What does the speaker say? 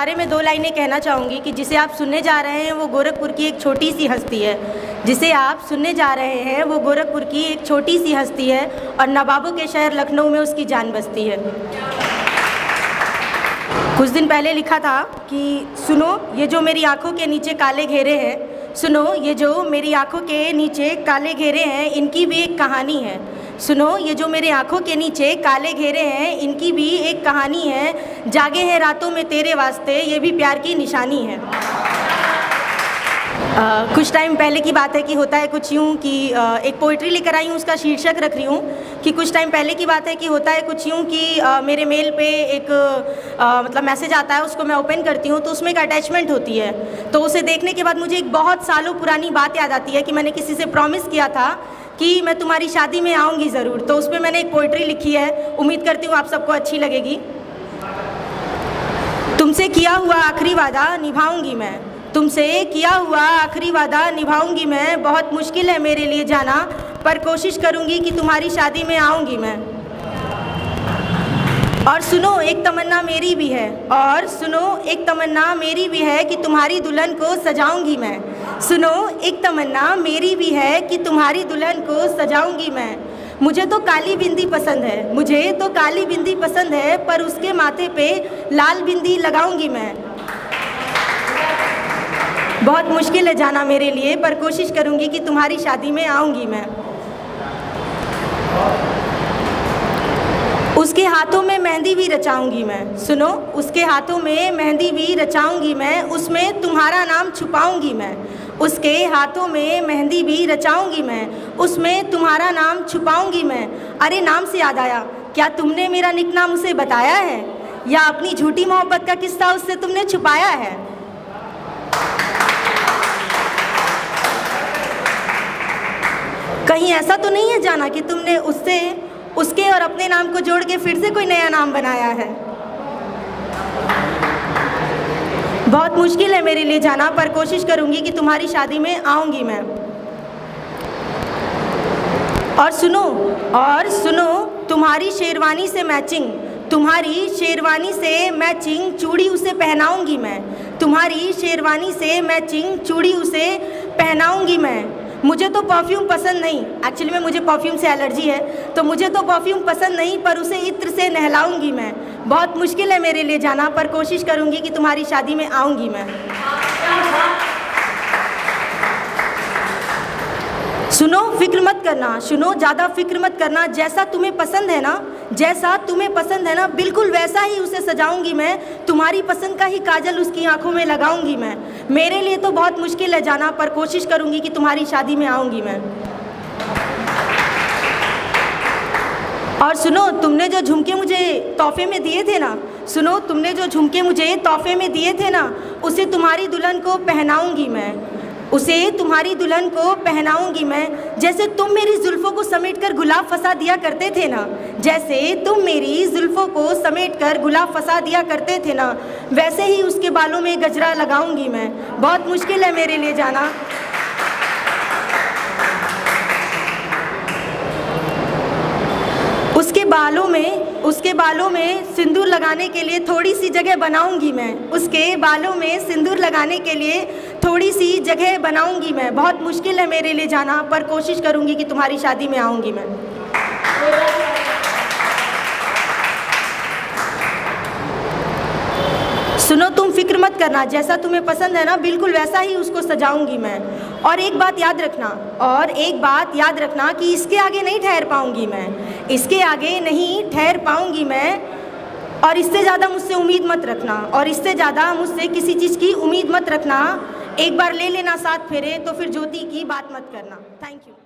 बारे में 2 लाइनें कहना चाहूँगी कि जिसे आप सुनने जा रहे हैं वो गोरखपुर की एक छोटी सी हस्ती है। जिसे आप सुनने जा रहे हैं वो गोरखपुर की एक छोटी सी हस्ती है और नवाबों के शहर लखनऊ में उसकी जान बसती है। कुछ दिन पहले लिखा था कि सुनो ये जो मेरी आंखों के नीचे काले घेरे हैं, सुनो ये जो मेरी आंखों के नीचे काले घेरे हैं, इनकी भी एक कहानी है। सुनो ये जो मेरे आंखों के नीचे काले घेरे हैं, इनकी भी एक कहानी है। जागे हैं रातों में तेरे वास्ते, ये भी प्यार की निशानी है। कुछ टाइम पहले की बात है कि होता है कुछ यूँ कि एक पोइट्री लेकर आई हूँ, उसका शीर्षक रख रही हूँ कि कुछ टाइम पहले की बात है कि होता है कुछ यूँ कि मेरे मेल पे एक मतलब मैसेज आता है, उसको मैं ओपन करती हूँ तो उसमें एक अटैचमेंट होती है। तो उसे देखने के बाद मुझे एक बहुत सालों पुरानी बात याद आती है कि मैंने किसी से प्रॉमिस किया था कि मैं तुम्हारी शादी में आऊँगी ज़रूर। तो उस पर मैंने एक पोइट्री लिखी है, उम्मीद करती हूँ आप सबको अच्छी लगेगी। तुमसे किया हुआ आखिरी वादा निभाऊंगी मैं, तुमसे किया हुआ आखिरी वादा निभाऊंगी मैं। बहुत मुश्किल है मेरे लिए जाना, पर कोशिश करूंगी कि तुम्हारी शादी में आऊंगी मैं। और सुनो एक तमन्ना मेरी भी है, और सुनो एक तमन्ना मेरी भी है कि तुम्हारी दुल्हन को सजाऊंगी मैं। सुनो एक तमन्ना मेरी भी है कि तुम्हारी दुल्हन को सजाऊंगी मैं। मुझे तो काली बिंदी पसंद है, मुझे तो काली बिंदी पसंद है, पर उसके माथे पे लाल बिंदी लगाऊंगी मैं। बहुत मुश्किल है जाना मेरे लिए, पर कोशिश करूंगी कि तुम्हारी शादी में आऊंगी मैं। उसके हाथों में मेहंदी भी रचाऊंगी मैं, सुनो उसके हाथों में मेहंदी भी रचाऊंगी मैं, उसमें तुम्हारा नाम छुपाऊंगी मैं। उसके हाथों में मेहंदी भी रचाऊंगी मैं, उसमें तुम्हारा नाम छुपाऊंगी मैं। अरे नाम से याद आया, क्या तुमने मेरा निक नाम उसे बताया है, या अपनी झूठी मोहब्बत का किस्सा उससे तुमने छुपाया है? कहीं ऐसा तो नहीं है जाना कि तुमने उससे उसके और अपने नाम को जोड़ के फिर से कोई नया नाम बनाया है? बहुत मुश्किल है मेरे लिए जाना, पर कोशिश करूंगी कि तुम्हारी शादी में आऊंगी मैं। और सुनो तुम्हारी शेरवानी से मैचिंग, तुम्हारी शेरवानी से मैचिंग चूड़ी उसे पहनाऊंगी मैं। तुम्हारी शेरवानी से मैचिंग चूड़ी उसे पहनाऊंगी मैं। मुझे तो परफ्यूम पसंद नहीं, एक्चुअली में मुझे परफ्यूम से एलर्जी है, तो मुझे तो परफ्यूम पसंद नहीं, पर उसे इत्र से नहलाऊंगी मैं। बहुत मुश्किल है मेरे लिए जाना, पर कोशिश करूंगी कि तुम्हारी शादी में आऊंगी मैं। सुनो फिक्र मत करना, सुनो ज़्यादा फिक्र मत करना, जैसा तुम्हें पसंद है ना, जैसा तुम्हें पसंद है ना, बिल्कुल वैसा ही उसे सजाऊंगी मैं। तुम्हारी पसंद का ही काजल उसकी आंखों में लगाऊंगी मैं। मेरे लिए तो बहुत मुश्किल है जाना, पर कोशिश करूंगी कि तुम्हारी शादी में आऊंगी मैं। और सुनो तुमने जो झुमके मुझे तोहफे में दिए थे ना, सुनो तुमने जो झुमके मुझे तोहफे में दिए थे ना, उसे तुम्हारी दुल्हन को पहनाऊंगी मैं। उसे तुम्हारी दुल्हन को पहनाऊंगी मैं। जैसे तुम मेरी जुल्फ़ों को समेटकर गुलाब फंसा दिया करते थे ना, जैसे तुम मेरी जुल्फ़ों को समेटकर गुलाब फंसा दिया करते थे ना, वैसे ही उसके बालों में गजरा लगाऊंगी मैं। बहुत मुश्किल है मेरे लिए जाना। उसके बालों में सिंदूर लगाने के लिए थोड़ी सी जगह बनाऊंगी मैं। उसके बालों में सिंदूर लगाने के लिए थोड़ी सी जगह बनाऊंगी मैं। बहुत मुश्किल है मेरे लिए जाना, पर कोशिश करूंगी कि तुम्हारी शादी में आऊंगी मैं। सुनो तुम फिक्र मत करना, जैसा तुम्हें पसंद है ना, बिल्कुल वैसा ही उसको सजाऊंगी मैं। और एक बात याद रखना कि इसके आगे नहीं ठहर पाऊंगी मैं, इसके आगे नहीं ठहर पाऊंगी मैं। और इससे ज़्यादा मुझसे उम्मीद मत रखना, और इससे ज़्यादा मुझसे किसी चीज़ की उम्मीद मत रखना। एक बार ले लेना साथ फेरे तो फिर ज्योति की बात मत करना। Thank you.